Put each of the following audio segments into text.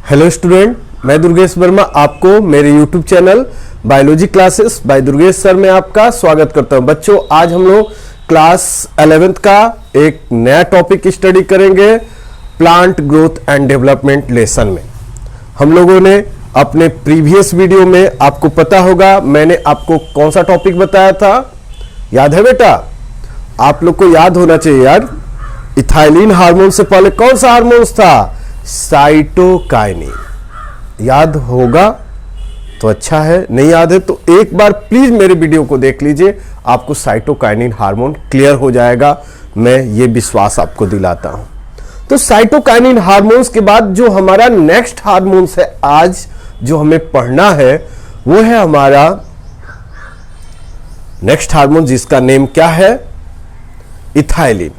Hello student, मैं दुर्गेश वर्मा आपको मेरे YouTube channel biology classes bye Durgesh sir में आपका स्वागत करता हूं। बच्चों, आज हम लोग क्लास 11th का एक नया टॉपिक स्टडी करेंगे plant growth and development lesson में। हम लोगों ने अपने प्रीवियस वीडियो में, आपको पता होगा, मैंने आपको कौन सा टॉपिक बताया था, याद है बेटा? आप लोग को याद होना चाहिए यार। इथाइलिन हार्मोन से पहले कौन सा हार्मोन्स था? साइटोकाइनिन। याद होगा तो अच्छा है, नहीं याद है तो एक बार प्लीज मेरे वीडियो को देख लीजिए, आपको साइटोकाइनिन हार्मोन क्लियर हो जाएगा, मैं ये विश्वास आपको दिलाता हूं। तो साइटोकाइनिन हार्मोन्स के बाद जो हमारा नेक्स्ट हार्मोन्स है आज जो हमें पढ़ना है, वो है हमारा नेक्स्ट हार्मोन, जिसका नेम क्या है? इथाइलिन।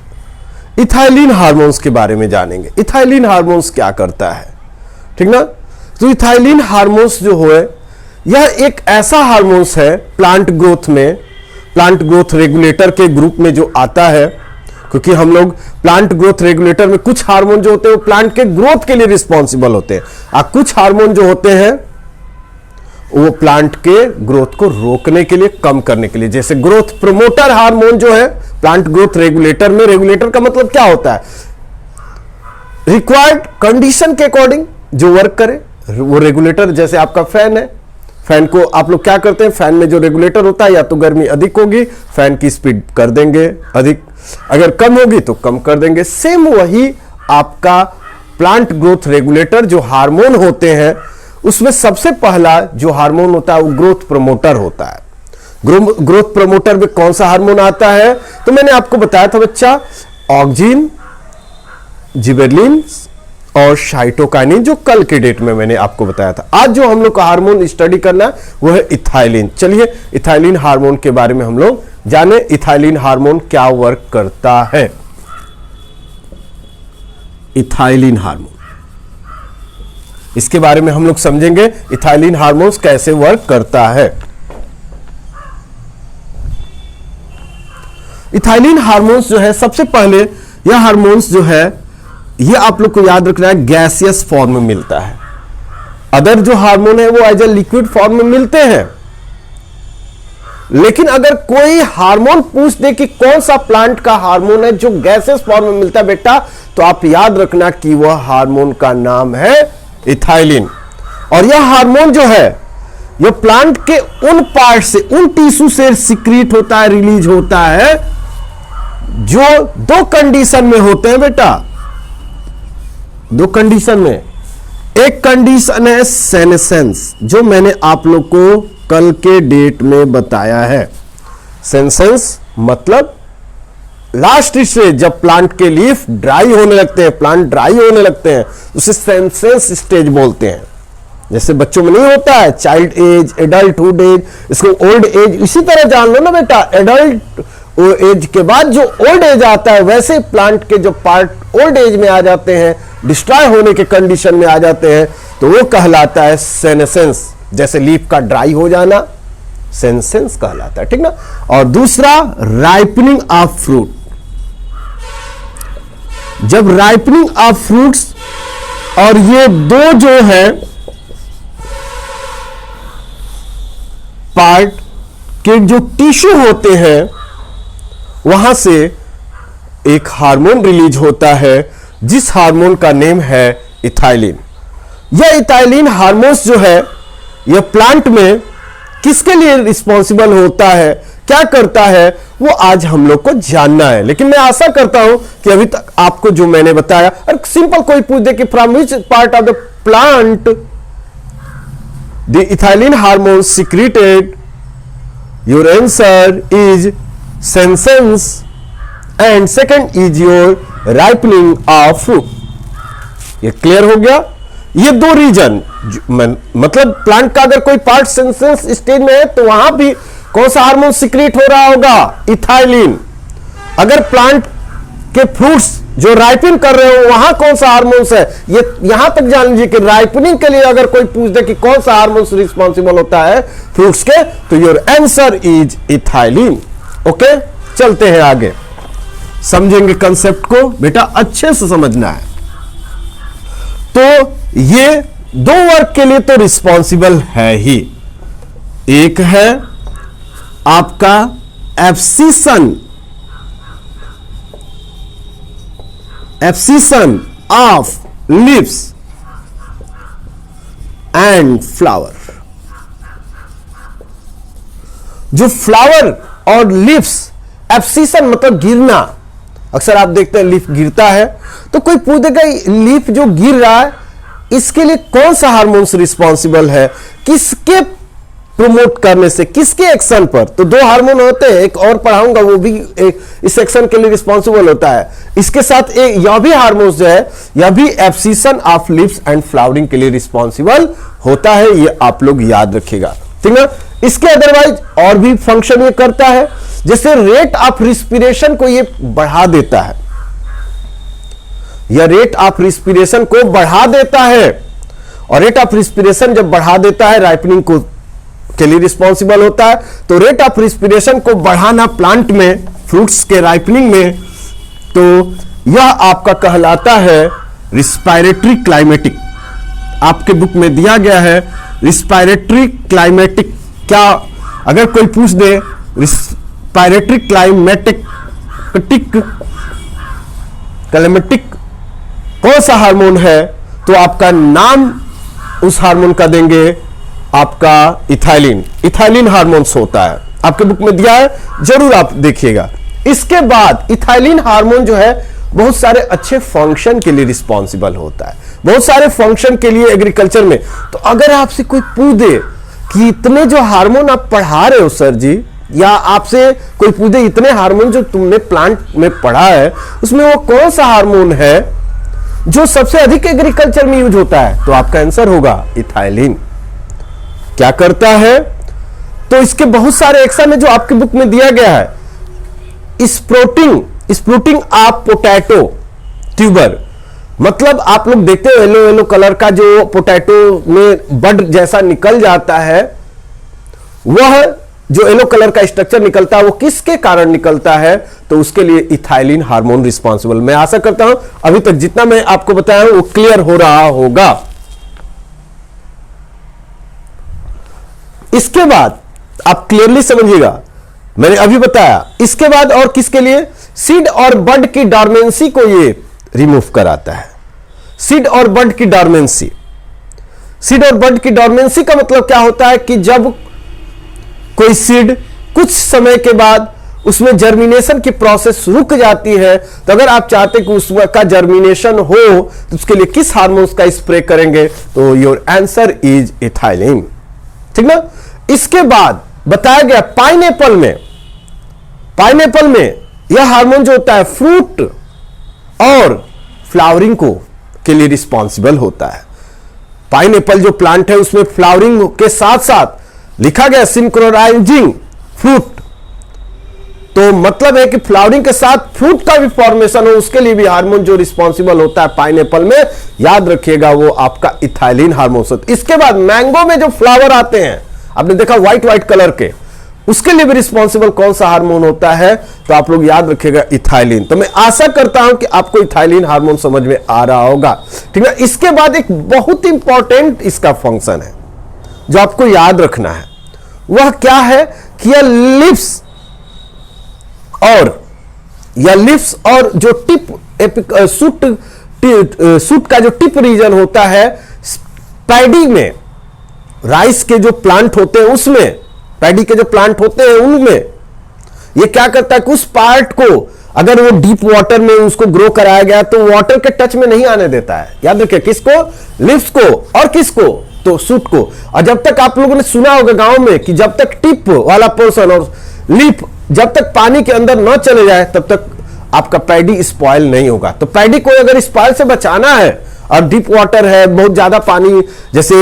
इथाइलिन हार्मोन्स के बारे में जानेंगे। इथाइलिन हार्मोन्स क्या करता है, ठीक ना? तो इथाइलिन हार्मोन्स जो है, यह एक ऐसा हार्मोन्स है प्लांट ग्रोथ में, प्लांट ग्रोथ रेगुलेटर के ग्रुप में जो आता है, क्योंकि हम लोग प्लांट ग्रोथ रेगुलेटर में कुछ हार्मोन जो होते हैं वो प्लांट के ग्रोथ के लिए रिस्पॉन्सिबल होते हैं, और कुछ हार्मोन जो होते हैं वो प्लांट के ग्रोथ को रोकने के लिए, कम करने के लिए। जैसे ग्रोथ प्रोमोटर हार्मोन जो है प्लांट ग्रोथ रेगुलेटर में, रेगुलेटर का मतलब क्या होता है? रिक्वायर्ड कंडीशन के अकॉर्डिंग जो वर्क करे वो रेगुलेटर। जैसे आपका फैन है, फैन को आप लोग क्या करते हैं, फैन में जो रेगुलेटर होता है, या तो गर्मी अधिक होगी फैन की स्पीड कर देंगे अधिक, अगर कम होगी तो कम कर देंगे। सेम वही आपका प्लांट ग्रोथ रेगुलेटर जो हार्मोन होते हैं, उसमें सबसे पहला जो हार्मोन होता है वो ग्रोथ प्रमोटर होता है। ग्रोथ प्रमोटर में कौन सा हार्मोन आता है? तो मैंने आपको बताया था बच्चा, ऑक्सिन, जिबेरलिन और साइटोकाइनिन, जो कल के डेट में मैंने आपको बताया था। आज जो हम लोग का हार्मोन स्टडी करना है वो है इथाइलिन। चलिए इथाइलिन हार्मोन के बारे में हम लोग जाने, इथाइलिन हार्मोन क्या वर्क करता है। इथाइलिन हार्मोन, इसके बारे में हम लोग समझेंगे, इथाइलिन हार्मोन्स कैसे वर्क करता है। इथाइलिन हार्मोन्स जो है, सबसे पहले यह हार्मोन्स जो है, यह आप लोग को याद रखना है, गैसियस फॉर्म में मिलता है। अदर जो हार्मोन है वो एज ए लिक्विड फॉर्म में मिलते हैं, लेकिन अगर कोई हार्मोन पूछ दे कि कौन सा प्लांट का हार्मोन है जो गैसियस फॉर्म में मिलता है बेटा, तो आप याद रखना कि वह हार्मोन का नाम है इथाइलिन। और यह हार्मोन जो है, यह प्लांट के उन पार्ट से, उन टिश्यू से सिक्रीट होता है, रिलीज होता है, जो दो कंडीशन में होते हैं बेटा। दो कंडीशन में, एक कंडीशन है सेनेसेंस, जो मैंने आप लोग को कल के डेट में बताया है। सेनेसेंस मतलब लास्ट स्टेज, जब प्लांट के लीफ ड्राई होने लगते हैं, प्लांट ड्राई होने लगते हैं, उसे सेनेसेंस स्टेज बोलते हैं। जैसे बच्चों में नहीं होता है चाइल्ड एज, एडल्टहुड एज, इसको ओल्ड एज, इसी तरह जान लो ना बेटा। एडल्ट एज के बाद जो ओल्ड एज आता है, वैसे प्लांट के जो पार्ट ओल्ड एज में आ जाते हैं, डिस्ट्रॉय होने के कंडीशन में आ जाते हैं, तो वो कहलाता है सेनेसेंस। जैसे लीफ का ड्राई हो जाना सेनेसेंस कहलाता है, ठीक ना? और दूसरा राइपनिंग ऑफ फ्रूट। जब राइपनिंग ऑफ फ्रूट्स, और ये दो जो है पार्ट के जो टिश्यू होते हैं, वहां से एक हार्मोन रिलीज होता है, जिस हार्मोन का नेम है इथाइलिन। यह इथाइलिन हार्मोन्स जो है, यह प्लांट में किसके लिए रिस्पॉन्सिबल होता है, क्या करता है, वो आज हम लोग को जानना है। लेकिन मैं आशा करता हूं कि अभी तक आपको जो मैंने बताया, और सिंपल कोई पूछ दे कि from which part of the plant the ethylene hormone secreted, your answer is senescence and second is your ripening of fruit. ये क्लियर हो गया? ये दो रीजन, मतलब प्लांट का अगर कोई पार्ट सेनेसेंस स्टेज में है तो वहां भी कौन सा हार्मोन सिक्रीट हो रहा होगा? इथाइलिन। अगर प्लांट के फ्रूट्स जो राइपनिंग कर रहे हो, वहां कौन सा हार्मोन्स है, ये यहां तक जान लीजिए कि राइपनिंग के लिए अगर कोई पूछ दे कि कौन सा हार्मोन्स रिस्पॉन्सिबल होता है फ्रूट्स के, तो your answer is ethylene. Okay, चलते हैं आगे, समझेंगे कंसेप्ट को बेटा, अच्छे से समझना है। तो ये दो वर्क के लिए तो रिस्पॉन्सिबल है ही। एक है आपका abscission of leaves and flower. जो फ्लावर और लीव्स, एब्सिशन मतलब गिरना, अक्सर आप देखते हैं लीफ गिरता है, तो कोई पूछेगा लीफ जो गिर रहा है इसके लिए कौन सा हार्मोन्स रिस्पॉन्सिबल है, किसके प्रमोट करने से, किसके एक्शन पर। तो दो हार्मोन होते हैं, एक और पढ़ाऊंगा वो भी इस एक्शन के लिए रिस्पॉन्सिबल होता है। इसके साथ यह भी हार्मोन्स जो है, यह भी abscission of leaves and flowering के लिए रिस्पॉन्सिबल होता है, ये आप लोग याद रखिएगा, ठीक है। इसके अदरवाइज और भी फंक्शन ये करता है, जैसे रेट ऑफ रिस्पिरेशन को ये बढ़ा देता है, यह रेट ऑफ रिस्पिरेशन को बढ़ा देता है, और रेट ऑफ रिस्पिरेशन जब बढ़ा देता है राइपनिंग को के लिए रिस्पॉन्सिबल होता है। तो रेट ऑफ रिस्पिरेशन को बढ़ाना प्लांट में, फ्रूट्स के राइपनिंग में, तो यह आपका कहलाता है रिस्पायरेटरी क्लाइमेटिक। आपके बुक में दिया गया है रिस्पायरेटरी क्लाइमेटिक। क्या अगर कोई पूछ दे रिस्पायरेटरी क्लाइमेटिक कौन सा हार्मोन है, तो आपका नाम उस हार्मोन का देंगे आपका इथाइलिन हार्मोन्स होता है, आपके बुक में दिया है, जरूर आप देखिएगा। इसके बाद इथाइलिन हार्मोन जो है बहुत सारे अच्छे फंक्शन के लिए रिस्पॉन्सिबल होता है, बहुत सारे फंक्शन के लिए एग्रीकल्चर में। तो अगर आपसे कोई पूछ दे कि इतने जो हार्मोन आप पढ़ा रहे हो सर जी, या आपसे कोई पूछ दे इतने हार्मोन जो तुमने प्लांट में पढ़ा है उसमें वो कौन सा हार्मोन है जो सबसे अधिक एग्रीकल्चर में यूज होता है, तो आपका आंसर होगा इथाइलिन। क्या करता है, तो इसके बहुत सारे एक्शन है जो आपके बुक में दिया गया है। स्प्रूटिंग ऑफ पोटैटो ट्यूबर, मतलब आप लोग देखते हो येलो येलो कलर का जो पोटैटो में बड जैसा निकल जाता है, वह जो येलो कलर का स्ट्रक्चर निकलता है वो किसके कारण निकलता है, तो उसके लिए इथाइलिन हार्मोन रिस्पॉन्सिबल। मैं आशा करता हूं अभी तक जितना मैं आपको बताया हूं वो क्लियर हो रहा होगा। इसके बाद आप क्लियरली समझिएगा, मैंने अभी बताया। इसके बाद और किसके लिए, सीड और बड की डॉर्मेंसी को ये रिमूव कराता है। सीड और बड की डॉर्मेंसी, सीड और बड की डॉर्मेंसी का मतलब क्या होता है कि जब कोई सीड कुछ समय के बाद उसमें जर्मिनेशन की प्रोसेस रुक जाती है, तो अगर आप चाहते कि उसका जर्मिनेशन हो तो उसके लिए किस हार्मोन्स का स्प्रे करेंगे, तो योर आंसर इज इथाइलिन, ठीक ना। इसके बाद बताया गया पाइनएप्पल में यह हार्मोन जो होता है फ्रूट और फ्लावरिंग को के लिए रिस्पॉन्सिबल होता है। पाइनएप्पल जो प्लांट है उसमें फ्लावरिंग के साथ साथ लिखा गया सिंक्रोनाइजिंग फ्रूट, तो मतलब है कि फ्लावरिंग के साथ फ्रूट का भी फॉर्मेशन हो, उसके लिए भी हार्मोन जो रिस्पॉन्सिबल होता है पाइनएप्पल में, याद रखिएगा वो आपका इथाइलिन हार्मोन होता है। इसके बाद मैंगो में जो फ्लावर आते हैं, आपने देखा व्हाइट कलर के, उसके लिए भी रिस्पॉन्सिबल कौन सा हार्मोन होता है, तो आप लोग याद रखिएगा इथाइलिन। तो मैं आशा करता हूं कि आपको इथाइलिन हार्मोन समझ में आ रहा होगा, ठीक है। इसके बाद एक बहुत इंपॉर्टेंट इसका फंक्शन है जो आपको याद रखना है, वह क्या है कि यह लिप्स और जो टिप सूट का जो टिप रीजन होता है, पैडी में, राइस के जो प्लांट होते हैं उसमें, पैडी के जो प्लांट होते हैं उनमें ये क्या करता है कि उस पार्ट को अगर वो डीप वाटर में उसको ग्रो कराया गया तो वाटर के टच में नहीं आने देता है। याद रखिए किसको, लिव्स को, और किसको, तो सूट को। और जब तक आप लोगों ने सुना होगा गांव में कि जब तक टिप वाला पोर्शन और लीफ जब तक पानी के अंदर न चले जाए तब तक आपका पैडी स्पॉइल नहीं होगा। तो पैडी को अगर स्पॉइल से बचाना है और डीप वाटर है, बहुत ज्यादा पानी जैसे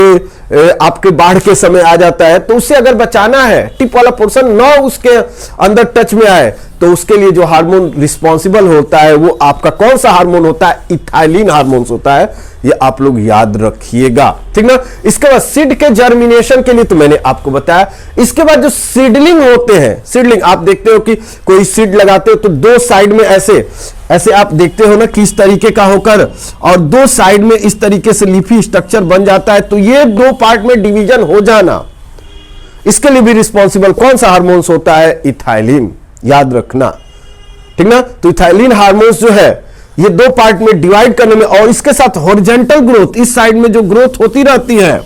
आपके बाढ़ के समय आ जाता है, तो उससे अगर बचाना है टिप वाला पोर्शन न उसके अंदर टच में आए, तो उसके लिए जो हार्मोन रिस्पॉन्सिबल होता है वो आपका कौन सा हार्मोन होता है? इथाइलिन हार्मोन्स होता है। ये आप लोग याद रखिएगा, ठीक ना। इसके बाद सीड के जर्मिनेशन के लिए तो मैंने आपको बताया। इसके बाद जो सीडलिंग होते हैं, सीडलिंग आप देखते हो कि कोई सीड लगाते हो तो दो साइड में ऐसे ऐसे आप देखते हो ना किस तरीके का होकर, और दो साइड में इस तरीके से लीफी स्ट्रक्चर बन जाता है। तो ये दो पार्ट में डिवीजन हो जाना, इसके लिए भी रिस्पॉन्सिबल कौन सा हार्मोन्स होता है? इथाइलिन, याद रखना, ठीक ना। तो इथाइलिन हार्मोन्स जो है ये दो पार्ट में डिवाइड करने में, और इसके साथ हॉरिजॉन्टल ग्रोथ, इस साइड में जो ग्रोथ होती रहती है,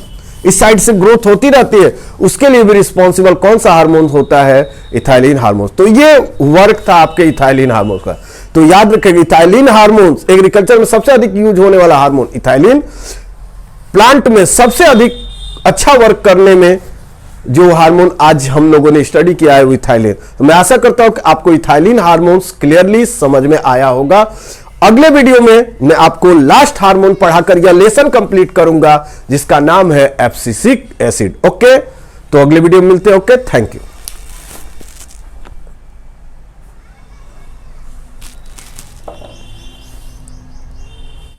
इस साइड से ग्रोथ होती रहती है, उसके लिए भी रिस्पॉन्सिबल कौन सा हार्मोन होता है? Ethylene hormones. तो ये वर्क था आपके इथाइलिन हार्मोन का। तो याद रखेंगे इथाइलिन हार्मोन्स एग्रीकल्चर में सबसे अधिक यूज होने वाला हार्मोन इथाइलिन। प्लांट में सबसे अधिक अच्छा वर्क करने में जो हार्मोन आज हम लोगों ने स्टडी किया है वो इथाइलिन। तो मैं आशा करता हूं कि आपको इथाइलिन हार्मोन्स क्लियरली समझ में आया होगा। अगले वीडियो में मैं आपको लास्ट हार्मोन पढ़ाकर यह लेसन कंप्लीट करूंगा जिसका नाम है एब्सिसिक एसिड। ओके, तो अगले वीडियो में मिलते हैं। Okay, thank you.